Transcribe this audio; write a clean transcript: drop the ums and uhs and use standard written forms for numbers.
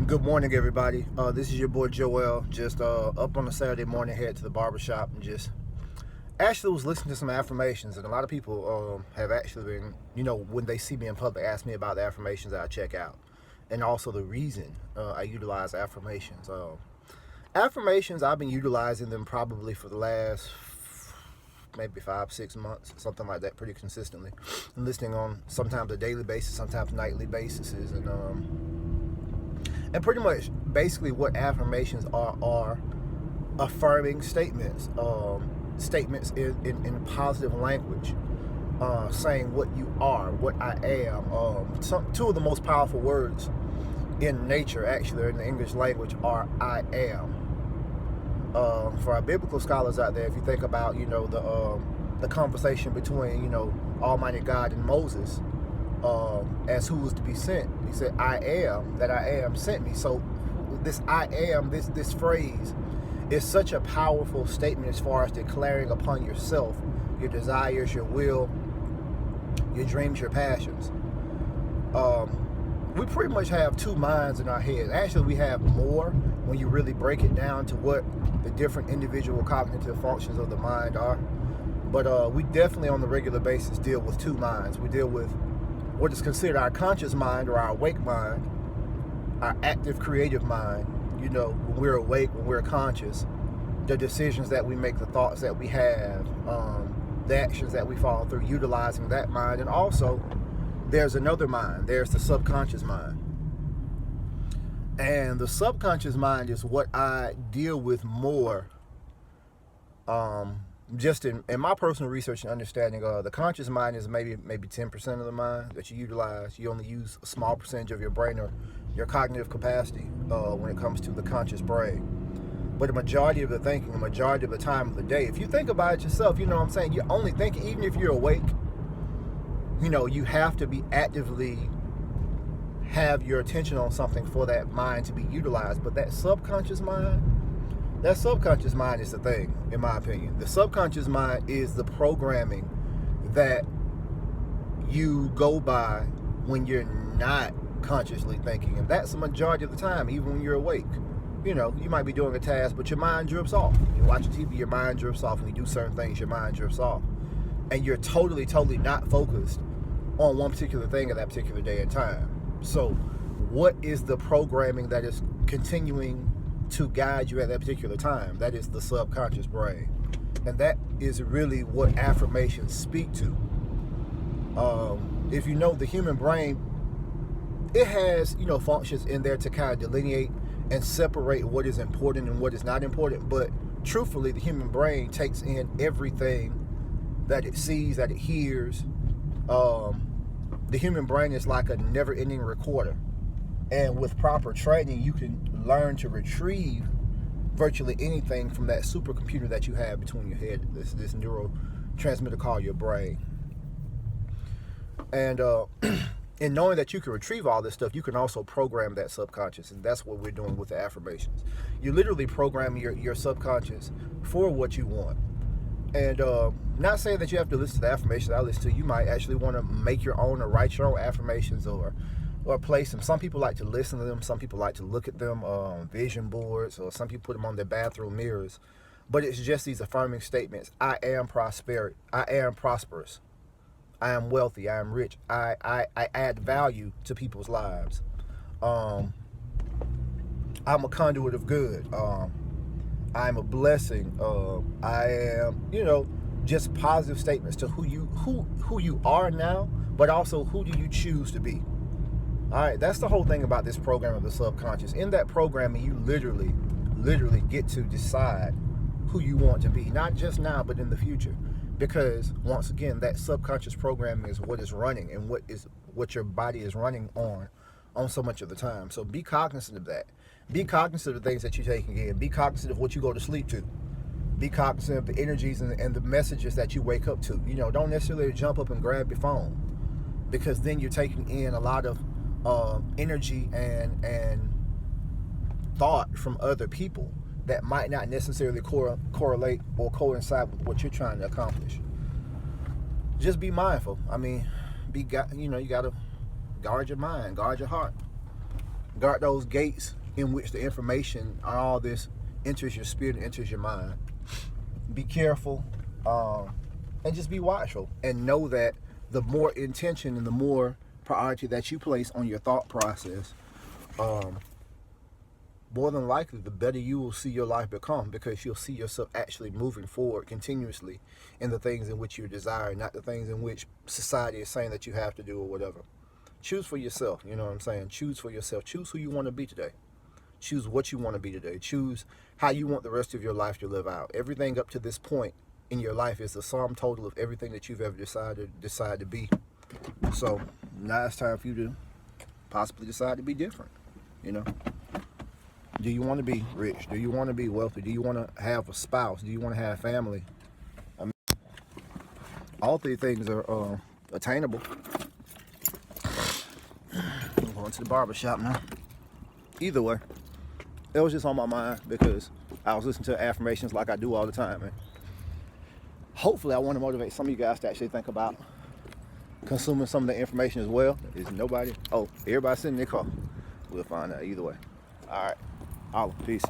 Good morning, everybody. This is your boy Joel. Just up on a Saturday morning, head to the barbershop and just actually was listening to some affirmations. And a lot of people have actually been, when they see me in public, ask me about the affirmations that I check out, and also the reason I utilize affirmations. Affirmations, I've been utilizing them probably for the last maybe 5-6 months, something like that, pretty consistently. And listening on sometimes a daily basis, sometimes nightly basis, and pretty much basically what affirmations are affirming statements, statements in positive language, saying what you are, what I am. Two of the most powerful words in nature, actually, in the English language, are I am. For our biblical scholars out there, if you think about, the conversation between, Almighty God and Moses, as who was to be sent, he said, I am that I am sent me. So this I am, this phrase is such a powerful statement as far as declaring upon yourself, your desires, your will, your dreams, your passions. We pretty much have two minds in our head. Actually, we have more when you really break it down to what the different individual cognitive functions of the mind are. But we definitely on the regular basis deal with two minds. We deal with what is considered our conscious mind, or our awake mind, our active creative mind. When we're awake, when we're conscious, the decisions that we make, the thoughts that we have, the actions that we follow through, utilizing that mind. And also, there's another mind. There's the subconscious mind. And the subconscious mind is what I deal with more, just in my personal research and understanding. The conscious mind is maybe 10% of the mind that you utilize. You only use a small percentage of your brain or your cognitive capacity when it comes to the conscious brain. But the majority of the thinking, the majority of the time of the day, if you think about it yourself, you're only thinking. Even if you're awake, you have to be actively have your attention on something for that mind to be utilized. But that subconscious mind is the thing, in my opinion. The subconscious mind is the programming that you go by when you're not consciously thinking. And that's the majority of the time, even when you're awake. You might be doing a task, but your mind drifts off. You watch TV, your mind drifts off. When you do certain things, your mind drifts off. And you're totally not focused on one particular thing at that particular day and time. So what is the programming that is continuing to guide you at that particular time? That is the subconscious brain. And that is really what affirmations speak to. If you know the human brain, it has, functions in there to kind of delineate and separate what is important and what is not important. But truthfully, the human brain takes in everything that it sees, that it hears. The human brain is like a never-ending recorder. And with proper training, you can learn to retrieve virtually anything from that supercomputer that you have between your head, this neurotransmitter called your brain. And in knowing that you can retrieve all this stuff, you can also program that subconscious. And that's what we're doing with the affirmations. You literally program your subconscious for what you want. And not saying that you have to listen to the affirmations I listen to. You might actually want to make your own or write your own affirmations or place them. Some people like to listen to them. Some people like to look at them on vision boards, or some people put them on their bathroom mirrors. But it's just these affirming statements. I am prosperous. I am prosperous. I am wealthy. I am rich. I add value to people's lives. I'm a conduit of good. I'm a blessing. I am, just positive statements to who you are now, but also who do you choose to be. All right, that's the whole thing about this program of the subconscious. In that programming, you literally get to decide who you want to be, not just now, but in the future. Because once again, that subconscious programming is what is running and what your body is running on so much of the time. So be cognizant of that. Be cognizant of the things that you're taking in. Be cognizant of what you go to sleep to. Be cognizant of the energies and the messages that you wake up to. Don't necessarily jump up and grab your phone, because then you're taking in a lot of energy and thought from other people that might not necessarily correlate or coincide with what you're trying to accomplish. Just be mindful. You got to guard your mind, guard your heart, guard those gates in which the information on all this enters your spirit, enters your mind. Be careful, and just be watchful, and know that the more intention and the more priority that you place on your thought process, more than likely the better you will see your life become, because you'll see yourself actually moving forward continuously in the things in which you desire, not the things in which society is saying that you have to do or whatever. Choose for yourself, you know what I'm saying? Choose for yourself. Choose who you want to be today. Choose what you want to be today. Choose how you want the rest of your life to live out. Everything up to this point in your life is the sum total of everything that you've ever decided to be. So now it's time for you to possibly decide to be different, you know? Do you want to be rich? Do you want to be wealthy? Do you want to have a spouse? Do you want to have family? I mean, all three things are attainable. I'm going to the barber shop now. Either way, it was just on my mind because I was listening to affirmations like I do all the time. And hopefully I want to motivate some of you guys to actually think about consuming some of the information as well. Is nobody? Oh, everybody's sitting in their car. We'll find out either way. All right. Holla. Peace.